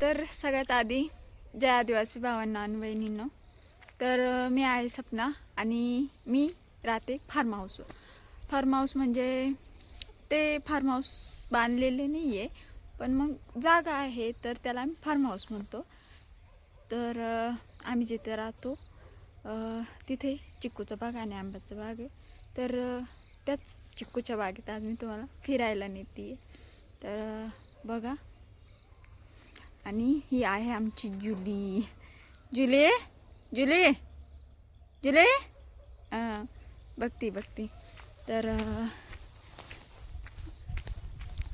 तर सगळ्यात आधी जय आदिवासी भावांना आणि बहिणींनो. तर मी आहे सपना आणि मी राहते फार्म हाऊसवर. फार्म हाऊस म्हणजे ते फार्म हाऊस बांधलेले नाही आहे, पण मग जागा आहे तर त्याला आम्ही फार्म हाऊस म्हणतो. तर आम्ही जिथे राहतो तिथे चिक्कूचा बाग आणि आंब्याचा बाग आहे. तर त्याच चिक्कूच्या बागेत आज मी तुम्हाला फिरायला नेते. तर बघा, आणि ही आहे आमची जुली. जुली जुली जुली बघती. तर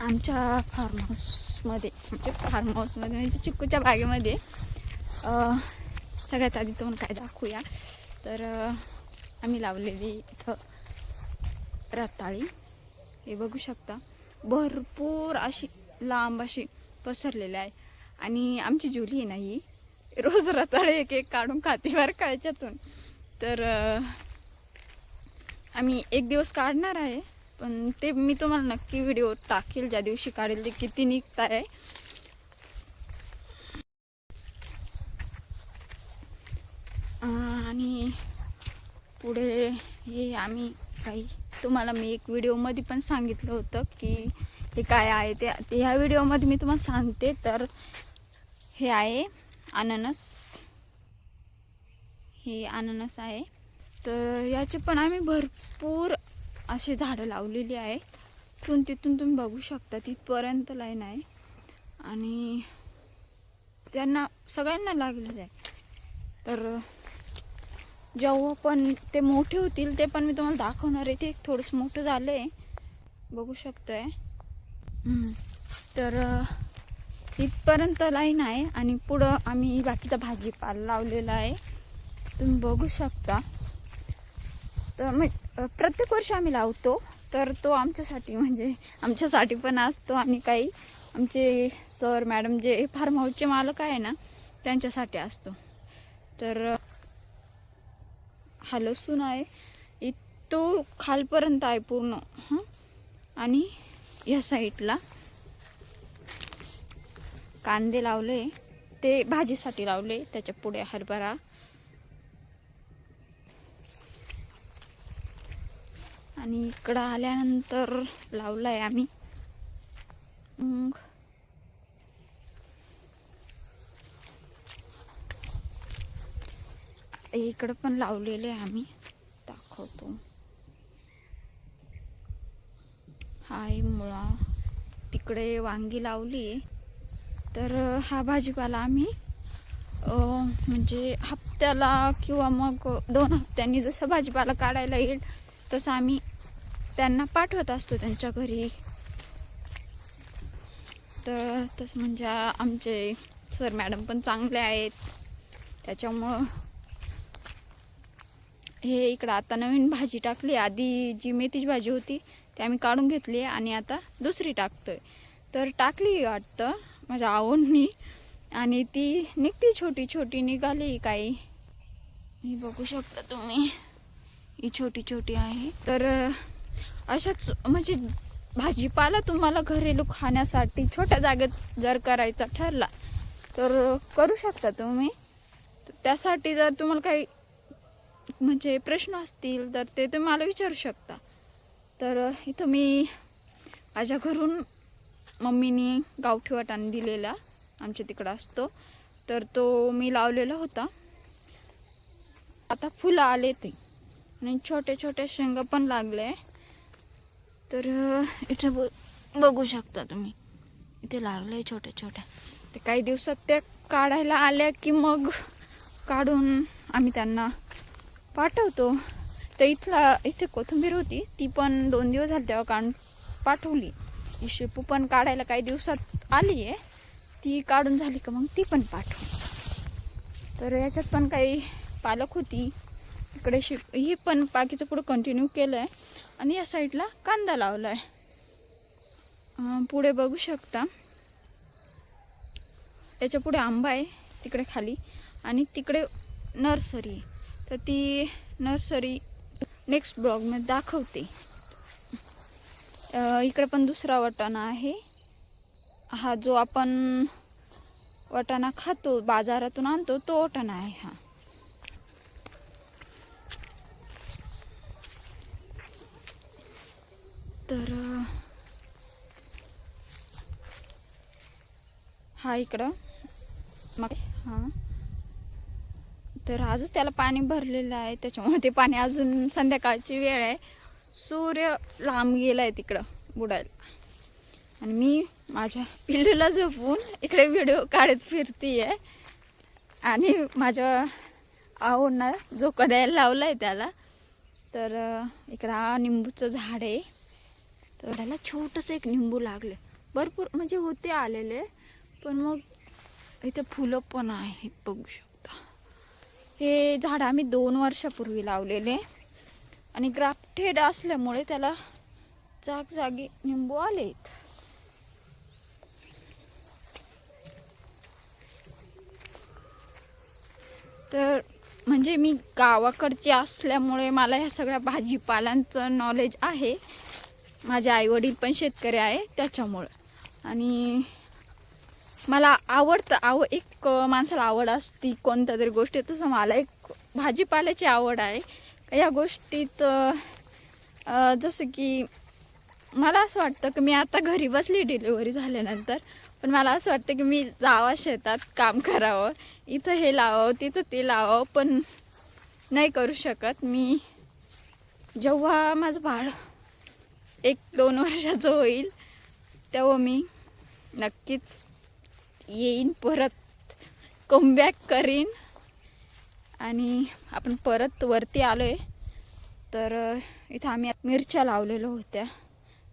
आमच्या फार्म हाऊसमध्ये म्हणजे चिक्कूच्या बागेमध्ये सगळ्यात आधी तुम्हाला काय दाखवूया. तर आम्ही लावलेली इथं रताळी, हे बघू शकता, भरपूर अशी लांब अशी पसरलेली आहे. आणि आमची जुली आहे ना, ही रोज रताळे एक एक काढून खाती बरं का याच्यातून. तर आम्ही एक दिवस काढणार आहे, पण ते मी तुम्हाला नक्की व्हिडिओ टाकेल ज्या दिवशी काढेल ते किती निघत आहे. आणि पुढे हे आम्ही काही तुम्हाला मी एक व्हिडिओमध्ये पण सांगितलं होतं की हे काय आहे ते ह्या व्हिडिओमध्ये मी तुम्हाला सांगते. तर हे आहे अननस, हे अननस आहे. तर याचे पण आम्ही भरपूर असे झाडं लावलेली आहे. तिथून तुम्ही बघू शकता तिथपर्यंत लाईन आहे आणि त्यांना सगळ्यांना लागलेलं आहे. तर जेव्हा पण ते मोठे होतील ते पण मी तुम्हाला दाखवणार आहे. ते थोडंसं मोठं झालं आहे, बघू शकताय. तर इथपर्यंत लाईन आहे आणि पुढं आम्ही बाकीचा भाजीपाला लावलेला आहे, तुम्ही बघू शकता. तर मग प्रत्येक वर्षी आम्ही लावतो, तर तो आमच्यासाठी पण असतो आणि काही आमचे सर मॅडम जे फार्म हाऊसचे मालक आहे ना त्यांच्यासाठी असतो. तर हा लसूण आहे तो खालपर्यंत आहे पूर्ण. आणि या साईडला कांदे लावले, ते भाजीसाठी लावले. त्याच्या पुढे हरभरा आणि इकडं आल्यानंतर लावलाय आम्ही इकडं पण लावलेले आहे, आम्ही दाखवतो. हाय मुळा, तिकडे वांगी लावली. तर हा भाजीपाला आम्ही म्हणजे हप्त्याला किंवा मग 2 हप्त्यांनी जसं भाजीपाला काढायला येईल तसं आम्ही त्यांना पाठवत असतो त्यांच्या घरी. तर तसं म्हणजे आमचे सर मॅडम पण चांगले आहेत, त्याच्यामुळं हे इकडं आता नवीन भाजी टाकली. आधी जी मेथीची भाजी होती ती आम्ही काढून घेतली आणि आता दुसरी टाकतोय. तर टाकली वाटतं माझ्या आवडनी आणि ती निघती, छोटी छोटी निघाली काही. ही बघू शकता तुम्ही, ही छोटी छोटी आहे. तर अशाच म्हणजे भाजीपाला तुम्हाला घरेलू खाण्यासाठी छोट्या जागेत जर करायचा ठरला तर करू शकता तुम्ही. त्यासाठी जर तुम्हाला काही म्हणजे प्रश्न असतील तर ते तुम्ही मला विचारू शकता. तर इथं मी माझ्या घरून मम्मीनी गावठी वाटाणा दिलेला, आमच्या तिकडं असतो, तर तो मी लावलेला होता. आता फुलं आले ते आणि छोट्या छोट्या शेंगा पण लागले. तर इथं बघू शकता तुम्ही, इथे लागले छोट्या छोट्या. ते काही दिवसात त्या काढायला आल्या की मग काढून आम्ही त्यांना पाठवतो. तर इथे कोथिंबीर होती, ती पण 2 दिवस झाले तेव्हा काढून पाठवली. ही शेपू पण काढायला काही दिवसात आली आहे, ती काढून झाली का मग ती पण पाठवू. तर याच्यात पण काही पालक होती, इकडे ही पण बाकीचं पुढं कंटिन्यू केलं आहे. आणि या साईडला कांदा लावला आहे. पुढे बघू शकता, याच्या पुढे आंबा आहे तिकडे खाली आणि तिकडे नर्सरी आहे. तर ती नर्सरी नेक्स्ट ब्लॉगमध्ये दाखवते. इकडे पण दुसरा वाटाणा आहे, हा जो आपण वाटाणा खातो, बाजारातून आणतो तो वाटाणा आहे हा. तर हा इकडं मग हां, तर आजच त्याला पाणी भरलेलं आहे, त्याच्यामुळे ते पाणी अजून संध्याकाळची वेळ आहे, सूर्य लांब गेला आहे तिकडं बुडायला. आणि मी माझ्या पिल्लूला झोपून इकडे व्हिडिओ काढत फिरती आहे. आणि माझ्या आवडना झोका द्यायला लावला आहे त्याला. तर इकडं हा निंबूचं झाड आहे. तर त्याला छोटंसं एक निंबू लागले, भरपूर म्हणजे होते आलेले, पण मग इथे फुलं पण आहेत बघू शकता. हे झाड आम्ही 2 वर्षापूर्वी लावलेले आणि ग्राफ्टेड असल्यामुळे त्याला जागजागी निंबू आलेत. तर म्हणजे मी गावाकडची असल्यामुळे मला ह्या सगळ्या भाजीपालांचं नॉलेज आहे. माझे आईवडील पण शेतकरी आहे त्याच्यामुळं. आणि मला आवडतं, एक माणसाला आवड असती कोणत्या तरी गोष्टी, तसं मला एक भाजीपाल्याची आवड आहे. या गोष्टीत जसं की मला असं वाटतं की मी आता घरी बसली डिलिव्हरी झाल्यानंतर, पण मला असं वाटतं की मी जावं शेतात काम करावं, इथं हे लावावं तिथं ते लावावं, पण नाही करू शकत. मी जेव्हा माझं बाळ 1-2 वर्षाचं होईल तेव्हा मी नक्कीच येईन, परत कमबॅक करीन. आणि आपण परत वरती आलो आहे. तर इथं आम्ही मिरच्या लावलेल्या होत्या,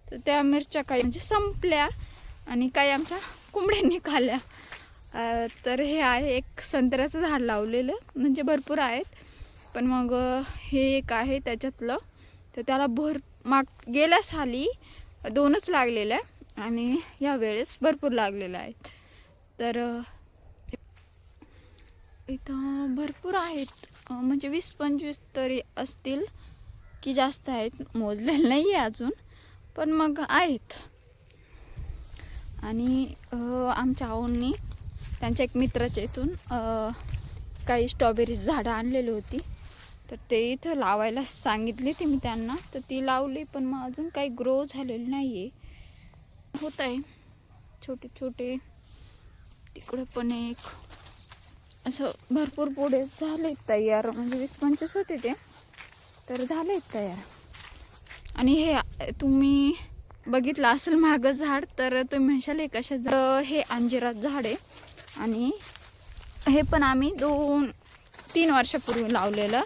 तर त्या मिरच्या काही म्हणजे संपल्या आणि काही आमच्या कोंबड्यांनी खाल्ल्या. तर हे आहे एक संत्र्याचं झाड लावलेलं, म्हणजे भरपूर आहेत, पण मग हे एक आहे त्याच्यातलं. तर त्याला गेल्या साली 2च लागलेल्या आणि या वेळेस भरपूर लागलेल्या आहेत. तर इथं भरपूर आहेत, म्हणजे 20-25 तरी असतील की जास्त आहेत, मोजलेलं नाही आहे अजून, पण मग आहेत. आणि आमच्या आऊंनी त्यांच्या एक मित्राच्या इथून काही स्ट्रॉबेरी झाडं आणलेली होती, तर ते इथं लावायला सांगितली ती मी त्यांना, तर ती लावली, पण मग अजून काही ग्रो झालेलं नाही आहे, होत आहे छोटे छोटे. तिकडं पण एक असं भरपूर पुढे झाले तयार, म्हणजे 20-25 होते ते, तर झाले तयार. आणि हे तुम्ही बघितलं असेल मागं झाड, तर तुम्ही म्हणशाल हे कशा, हे अंजिरात झाड आहे. आणि हे पण आम्ही 2-3 वर्षापूर्वी लावलेलं.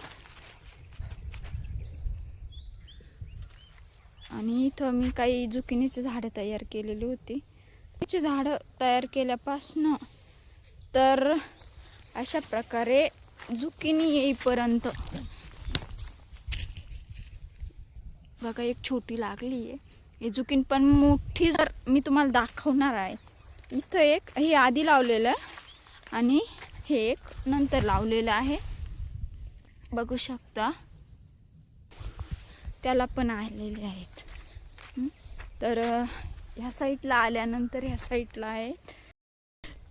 आणि इथं मी काही जुकिनीची झाडं तयार केलेली होती. त्याची झाडं तयार केल्यापासनं तर अशा प्रकारे जुकिनी येईपर्यंत बघा एक छोटी लागली आहे. ही जुकिनी पण मोठी जर मी तुम्हाला दाखवणार आहे. इथं एक हे आधी लावलेलं आणि हे एक नंतर लावलेलं आहे, बघू शकता. त्याला पण आलेले आहेत. तर ह्या साईडला आल्यानंतर ह्या साईडला आहे.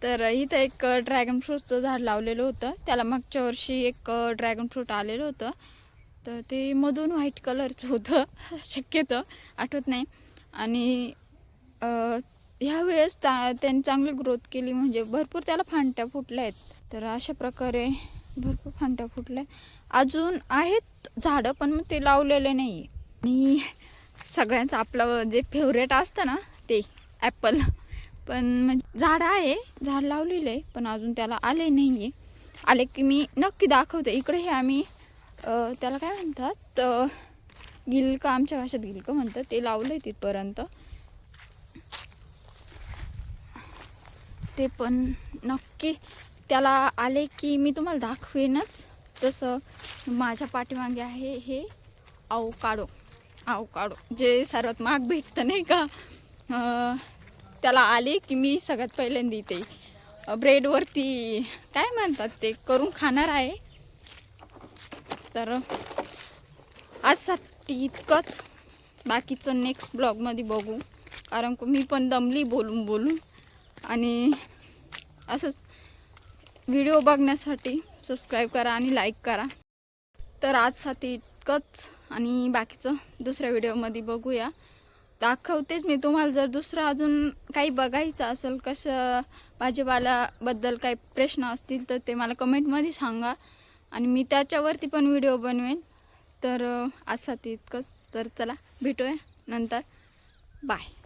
तर इथं एक ड्रॅगन फ्रूटचं झाड लावलेलं होतं, त्याला मागच्या वर्षी एक ड्रॅगन फ्रूट आलेलं होतं, तर ते मधून व्हाईट कलरचं होतं शक्यतो आठवत नाही. आणि ह्यावेळेस त्यांनी चांगली ग्रोथ केली, म्हणजे भरपूर त्याला फांट्या फुटल्या आहेत. तर अशा प्रकारे भरपूर फांट्या फुटल्या. अजून आहेत झाडं, पण मग ते लावलेले नाही. आणि सगळ्यांचं आपलं जे फेवरेट असतं ना ते ॲपल, पण म्हणजे झाड आहे, झाड लावलेलं आहे, पण अजून त्याला आले नाही आहे. आले की मी नक्की दाखवते. इकडे हे आम्ही त्याला काय म्हणतात, गिलकं, आमच्या भाषेत गिलकं म्हणतात, ते लावलं आहे तिथपर्यंत. ते पण नक्की त्याला आले की मी तुम्हाला दाखवेनच. तसं माझ्या पाठीमागे आहे हे आवकाडो जे सर्वात महाग भेटतं नाही का, त्याला आले की मी सगळ्यात पहिल्यांदा इथे ब्रेडवरती काय म्हणतात ते करून खाणार आहे. तर आजसाठी इतकंच, बाकीचं नेक्स्ट ब्लॉगमध्ये बघू, कारण मी पण दमली बोलून. आणि असंच व्हिडिओ बघण्यासाठी सबस्क्राईब करा आणि लाईक करा. तर आजसाठी इतकंच आणि बाकीचं दुसऱ्या व्हिडिओमध्ये बघूया. दाखवतेच मी तुम्हाला. जर दुसरं अजून काही बघायचं असेल, कसं भाजीपाल्याबद्दल काही प्रश्न असतील तर ते मला कमेंटमध्ये सांगा आणि मी त्याच्यावरती पण व्हिडिओ बनवेन. तर आजसाठी इतकंच. तर चला भेटूया नंतर. बाय.